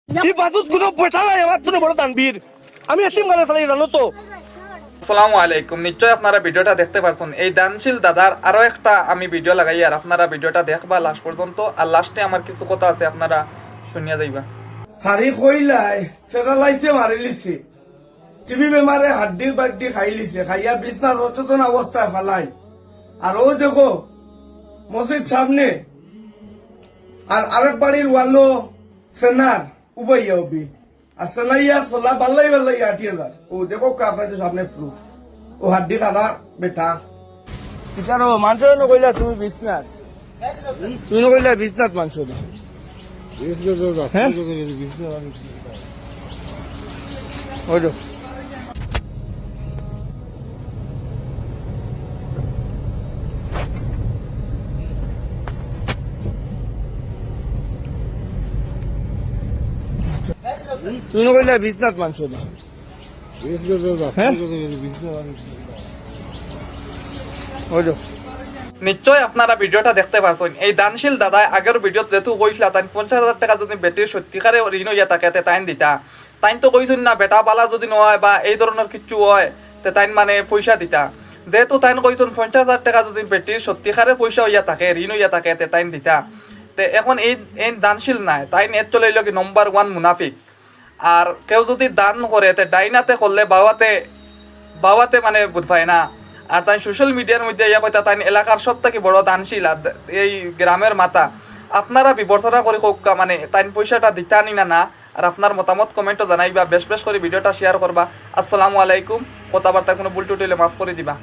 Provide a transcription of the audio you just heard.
এই বাজুত কোনো পয়সা নাই আমার তুমি বড় দানবীর আমি এতিম গানা চালাই জানো তো। আসসালামু আলাইকুম, নিশ্চয় আপনারা ভিডিওটা দেখতে পারছেন। এই দানশীল দাদার আরো একটা আমি ভিডিও লাগাই, আর আপনারা ভিডিওটা দেখবা লাস্ট পর্যন্ত, আর লাস্টে আমার কিছু কথা আছে আপনারা শুনিয়া যাইবা। হারি কইলাই ফেরালাইছে মারি লিছে টিভি বেমারে হাড্ডি বাড্ডি খাই লিছে খাইয়া বিছনা অচেতন অবস্থায় ফালাই। আর ও দেখো মসজিদ সামনে আর আরেক বাড়ির ওয়ালো সেনার উবাইয়া হবি আর সেনাইয়া সোলা বাল্লাই বাল্লাই 8,000। ও দেখো আপনাদের সামনে প্রুফ ও হাড্ডি খানা বেটা বিচারো মাংস নকইলা তুমি বিছনাথ তুমি নকইলা বিছনাথ মাংস হ্যাঁ ওই দেখো তুমি কইলে বিজনেস মাংস নিশ্চয় আপনারা ভিডিওটা দেখতে পারছেন। এই দানশীল দাদা আগের ভিডিওত যেহেতু কইছিল তাই 50,000 টাকা যদি বেটির সত্যিকারে ঋণ হইয়া থাকে তাইন দিতা, তাইন তো কইছেন না বেটা বালা যদি নয় বা এই ধরনের কিছু হয় তে তাইন মানে পয়সা দিতা। যেহেতু তাইন কইছেন 50,000 টাকা যদি বেটির সত্যিকারে পয়সা হইয়া থাকে ঋণ হইয়া থাকে তে তাইন দিতা। তে এখন এই দানশীল নাই, তাইন এর চলে কি নম্বর 1 মুনাফিক। আর কেউ যদি দান করে তে ডাইনাতে করলে বাবাতে মানে বুঝবাই না। আর তাই সোশ্যাল মিডিয়ার মধ্যে ইয়া কইতা তাই এলাকার সব থেকে বড় দানশীল এই গ্রামের মাতা। আপনারা বিবেচনা করে কোকা মানে তাই পয়সাটা দিতানি না আর আপনার মতামত কমেন্টও জানাইবা, বেশ বেশ করে ভিডিওটা শেয়ার করবা। আসসালামু আলাইকুম, কথাবার্তা কোনো ভুল টুটি হলে মাফ করে দিবা।